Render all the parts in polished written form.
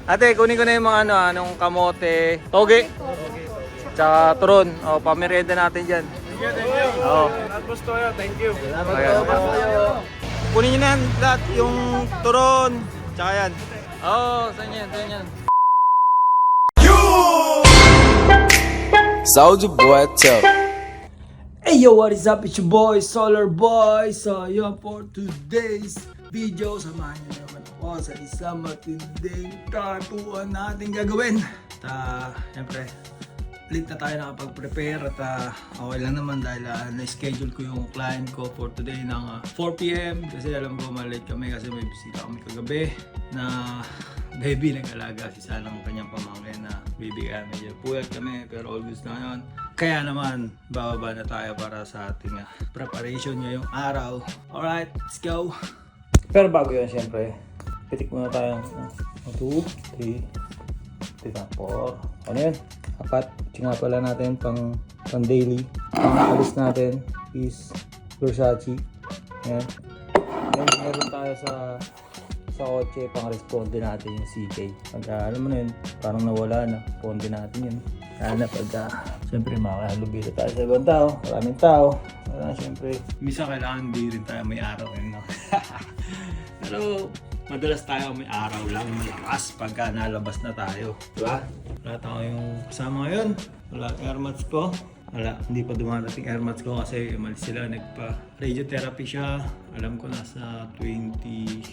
Ate, kunin ko na yung mga anong kamote, toge, tsaka turon. O, pamerienda natin dyan. Thank you. Oo. At gusto kayo, thank you. Kunin nyo na yan lahat, yung turon, tsaka yan. Oo, saan yan, saan yan. Soldier boy, tell. Hey yo, what is up? It's your boy, Solar Boy. So yun for today's video. Samahan nyo naman ako sa isang matinding tatuan natin gagawin. At syempre, late na tayo nakapag-prepare at okay lang naman dahil na-schedule ko yung client ko for today ng 4 PM kasi alam ko malate kami kasi may bisita kami kagabi na baby nag-alaga si Sanang kanyang pamangkin na baby kaya medyo puyat kami pero all good na yun. Kaya naman bababa na tayo para sa ating preparation ngayong araw. Alright, let's go! Pero bago yun syempre, pitik muna tayo 2, 3, 4. Ano yun? 4. Ito nga pala natin pang daily. Ang alis natin is Versace. Yan. Then meron tayo sa kotse pang responde natin yung CK. Pagka alam mo na yun, parang nawala na. Responde natin yun. Sana pagka siyempre makahalubilo tayo sa ibang tao. Maraming tao. Wala siyempre. Misa kailangan di rin tayo may araw yun. No? Pero madalas tayo may araw lang malakas pagka nalabas na tayo. Diba? Wala tayo yung kasama ngayon. Wala airmats ko. Wala, hindi pa dumarating airmats ko kasi umalis sila. Nagpa-radiotherapy siya. Alam ko nasa 28,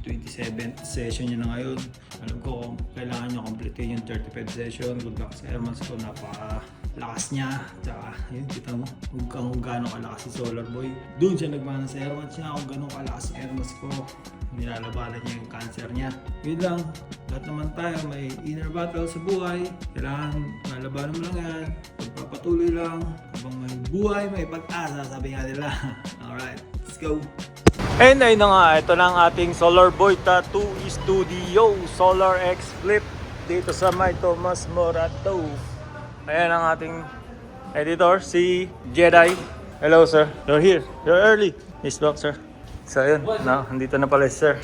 27 session niya na ngayon. Alam ko kung kailangan niya completein yung 35 session. Good luck sa airmats ko. Napaka-lakas niya. Tsaka, yun, kita mo kung gano'ng kalakas si Solar Boy. Doon siya nagmana sa airmats niya. Kung gano'ng kalakas sa airmats ko. Nilalabanan niya yung cancer niya. Yun lang. Lahat naman tayo may inner battle sa buhay. Kailangan malabanan mo lang yan. Pagpapatuloy lang. Habang may buhay, may pag-asa. Sabi nga nila. Alright, let's go. And ayun na nga, ito na ang ating Solar Boy Tattoo Studio Solar X Flip dito sa May Tomas Morato. Ayan ang ating editor, si Jedi. Hello sir, you're here. You're early. Nice walk sir. So yun, andito na pala sir.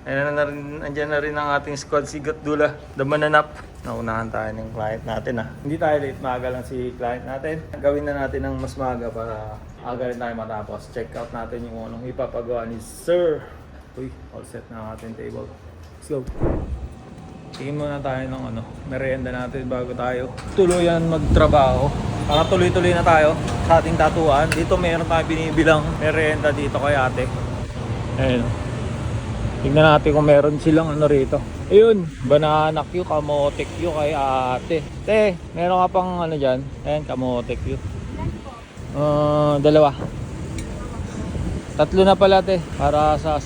Andiyan na rin ang ating squad si Gatdula, the mananap. Naunahan tayo ng client natin Hindi tayo late, maaga lang si client natin. Gawin na natin ng mas maaga para aga rin tayo matapos. Check out natin yung anong ipapagawa ni sir. Uy, all set na ang ating table. Let's go. Tingin muna tayo ng merienda natin bago tayo tuluyan magtrabaho. Para tuloy-tuloy na tayo sa ating tatuan. Dito meron tayo binibilang merienda dito kay ate. Ayun. Tignan natin kung meron silang rito. Ayun, banana Q, kamote Q kay ate. Te, meron ka pang dyan? Ayan, kamote Q. Dalawa. 3 na pala te. Para sa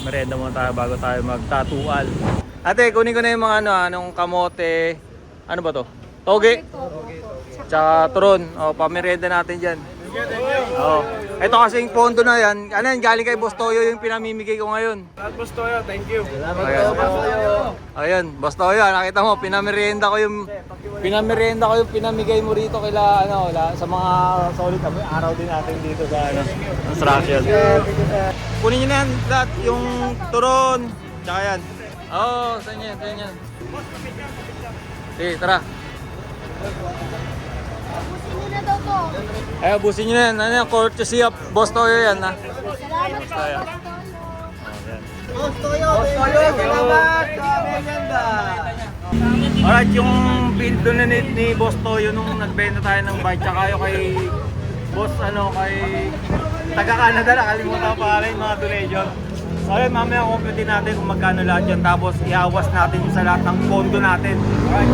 merienda muna tayo bago tayo magtatual. Ate, kunin ko na yung mga anong kamote. Ano ba to? Toge. Tsaka turon. O, pamerienda natin dyan. Oh. Ito kasing pondo na yan. Ano yan, galing kay Boss Toyo yung pinamimigay ko ngayon. At gusto kayo, thank you. Ayan, Boss Toyo, nakita mo, pinamerienda ko yung pinamigay mo rito kila sa mga solid kami. Araw din natin dito sa construction. Kunin niyo na yan lahat, yung turon, tsaka yan. Oo, saan yan, saan yan. Sige, tara. Ay, abusin nyo na yan. Ano yan? Courtesy of Boss Toyo yan Salamat po, Ayan. Boss Toyo. Salamat sa merienda. Alright, yung build donate ni Boss Toyo nung nagbenta tayo ng bike tsaka yung kay Boss kay taga Canada, nakalimutan ko pa rin mga donation. So ayun, mamaya compute natin kung magkano lahat yan tapos iawas natin yung sa lahat ng pondo natin. Alright.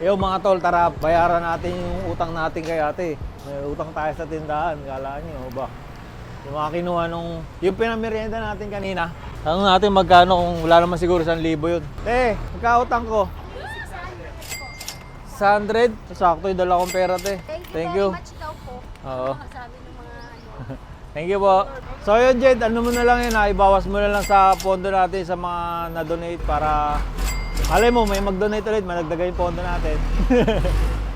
Yo mga tol, tara bayaran natin yung utang natin kay ate. May utang tayo sa tindahan, kala nyo ba? Yung mga kinuha yung pinamerienda natin kanina. Tanong natin magkano kung wala naman siguro 1,000 yun. Magkautang ko. 100? Sakto yung dala kong pera te. Thank you very much daw po. Oo. Sabi ng mga Thank you po. So yun Jed, ano mo na lang yun ibawas mo na lang sa pondo natin sa mga na-donate para alay mo, may mag-donate ulit, managdagan yung pondo natin.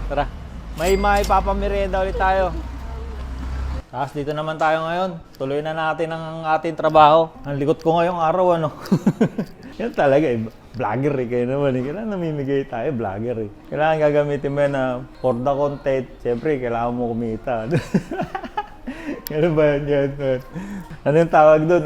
Tara. May papamerienda ulit tayo. Tapos dito naman tayo ngayon. Tuloy na natin ang ating trabaho. Ang likot ko ngayong araw, ano. Yan talaga eh. Vlogger eh. Kayo naman eh. Kailangan namimigay tayo, vlogger eh. Kailangan gagamitin mo na for the content. Siyempre, kailangan mo kumita. Ano ba yan? Ano yung tawag doon?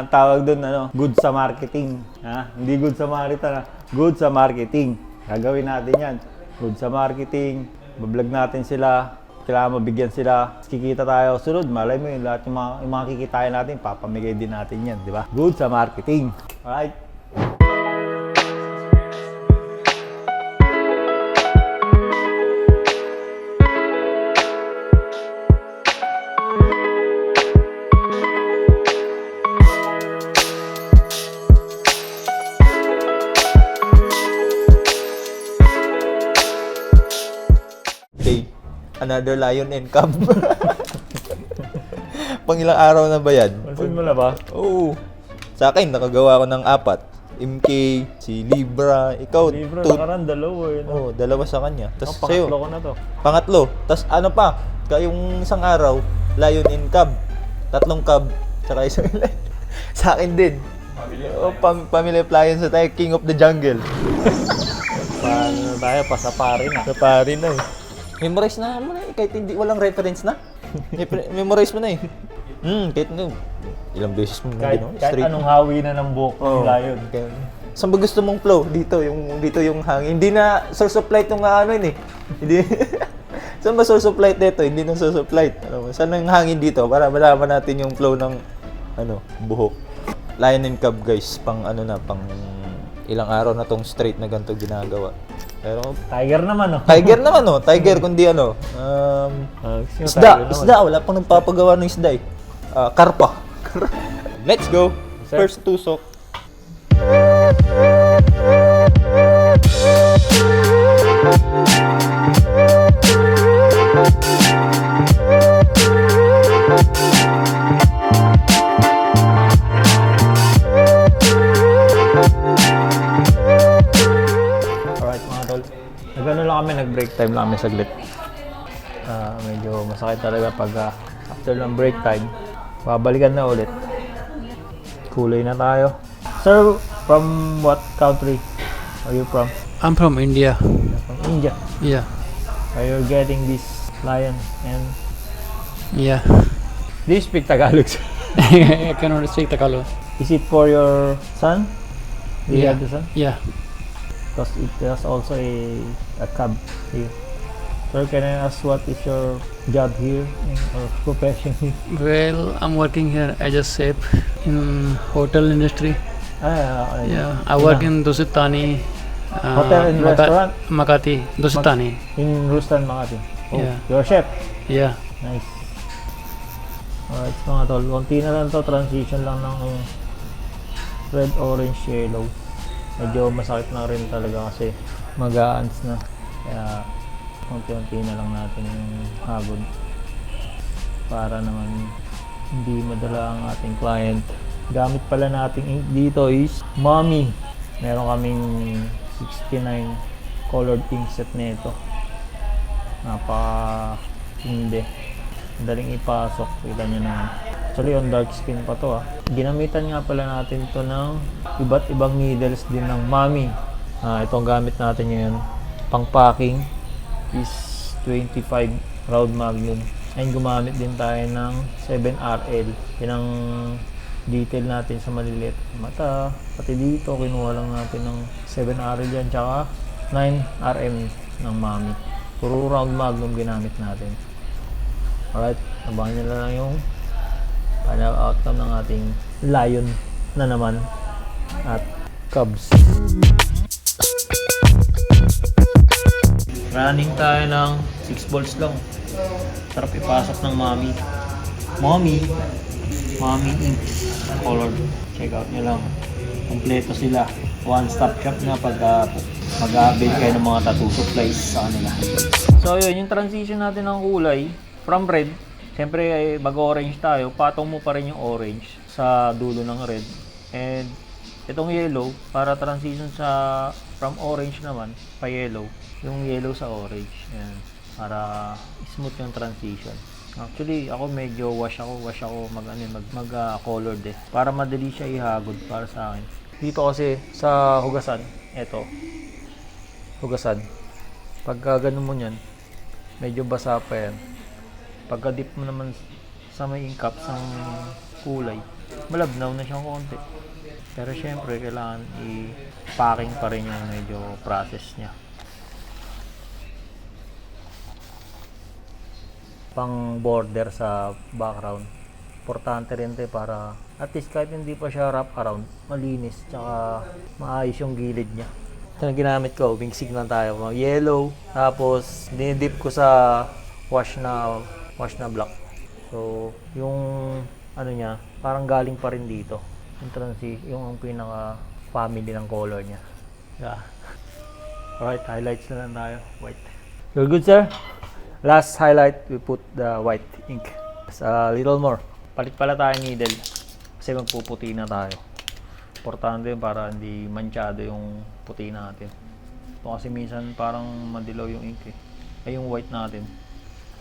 Tawag doon, ano? Good sa marketing. Ha? Hindi good sa Samaritan, ha? Good sa marketing. Gagawin natin yan. Good sa marketing. Bablog natin sila. Kailangan mabigyan sila. Kikita tayo. Sunod, malay mo yun. Lahat yung mga kikitain natin, papamigay din natin yan. Di ba? Good sa marketing. Alright? Okay, another lion and cub. Pang ilang araw na ba yan? Pansin mo na ba? Oo. Sa akin, nakagawa ko ng 4. MK, si Libra, ikaw, Libro, 2. nakaraan, dalawa eh. No? Oh, 2 sa kanya. Tapos Pangatlo sa'yo, ko na to. pangatlo. Tapos ano pa, yung isang araw, lion and cub. 3 cub, tsaka isang lion. Sa akin din. Oh, Family Appliance na tayo, King of the Jungle. Paano na tayo? Pasapari na. Sa pari na eh. Memorize na mo na eh, kahit hindi walang reference na. Memorize mo na eh. Kahit no, ilang beses mo na Kahit, ginawa. kahit Straight. anong hawi na ng buhok Oo. nila yun. Saan ba gusto mong flow? Dito yung hangin. Hindi na source of light yung ano yun eh. Hindi. Saan ba source of light dito? Hindi na source of light. Ano, saan ang hangin dito? Para malaman natin yung flow ng buhok. Lion and cub guys, pang ilang araw na tong straight na ganito ginagawa. Pero Tiger naman, oh. Tiger naman oh, tiger kundi Sino isda, tiger naman? isda, wala pang nagpapagawa ng isda eh. Karpa. Let's go. Sir. First tusok. Alright mga tol. Nagano lang kami, nag-break time lang kami saglit. Medyo masakit talaga pag after ng break time. Babalikan na ulit. Kulay na tayo. Sir, from what country are you from? I'm from India. From India. Yeah, Are you getting this lion and yeah. do you speak Tagalog? Sir? I cannot speak Tagalog. Is it for your son? Do you Yeah. have the son? Yeah. Because it has also a cub here. Sir, can I ask what is your job here or profession here? Well, I'm working here as a chef in hotel industry. Yeah, I work in Dusitani. Hotel and restaurant? Makati, Dusitani. In Rustan, Makati. Oh, Yeah. you're a chef. Yeah. Nice. Alright, mga tol. Konti na lang to. Transition lang ng red, orange, yellow. Medyo masakit na rin talaga kasi mag-a-ants na. Kaya konti-konti na lang natin yung hagod. Para naman hindi madala ang ating client. Gamit pala natin ink dito is Mommy. Meron kaming 69 colored ink set nito. Napaka-hindi. Daling ipasok. Kita nyo naman. Actually, on dark skin pa to Ginamitan nga pala natin to ng iba't ibang needles din ng Mommy. Itong gamit natin ngayon. Pang packing is 25 round magnum. And gumamit din tayo ng 7RL. Yan ang detail natin sa maliliit mata. Pati dito, kinuha lang natin ng 7RL yan. Tsaka 9RM ng Mommy. Puro round magnum ginamit natin. Alright, abangan nyo na lang yung final outcome ng ating lion na naman at cubs. Running tayo ng 6 volts lang. Sarap ipasok ng Mommy. Mommy inks colored. Check out nyo lang. Kompleto sila. One-stop shop na pag mag-avail kayo ng mga tattoo supplies sa kanila. So yun, yung transition natin ng kulay from red, siyempre ay mag-orange tayo, patong mo pa rin yung orange sa dulo ng red. And itong yellow, para transition sa from orange naman, pa yellow, yung yellow sa orange. Ayan. para smooth yung transition. Actually, ako medyo wash ako mag colored eh. Para madali siya ihagod para sa akin. Dito kasi sa hugasan, eto. Hugasan. Pagka ganun mo yan, medyo basa pa yan. Pagka dip mo naman sa may caps ng kulay, malabnaw na siyang konti. Pero syempre, kailangan i-packing pa rin yung medyo process niya. Pang border sa background. Importante rin ito para at least kahit hindi pa siya wrap around, malinis tsaka maayos yung gilid niya. Ito na ginamit ko, wingsig lang tayo. Yellow, tapos dinidip ko sa wash na black. So, yung ano niya, parang galing pa rin dito. Yung pinaka family ng color niya. Yeah. Alright, highlights na lang tayo. White. You're good, sir? Last highlight, we put the white ink. Just a little more. Palit pala tayo needle. Kasi magpuputi na tayo. Importante yun para hindi manchado yung puti natin. Ito kasi minsan parang madilaw yung ink eh. Ay yung white natin.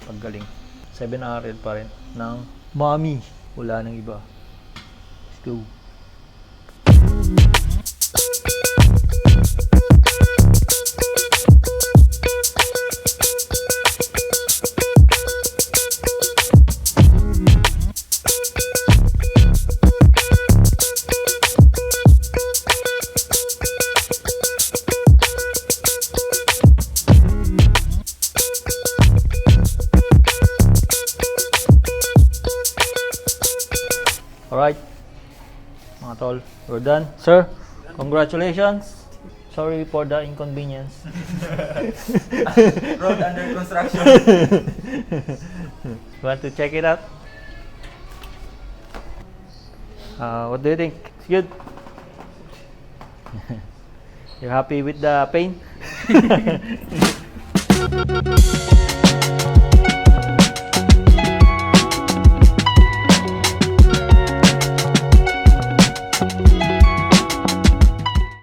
Paggaling. 7RL pa rin ng Mami. Wala nang iba. Let's go. Alright, mga tol, we're done. Sir, congratulations. Sorry for the inconvenience. Road under construction. Want to check it out? What do you think? It's good? You happy with the paint?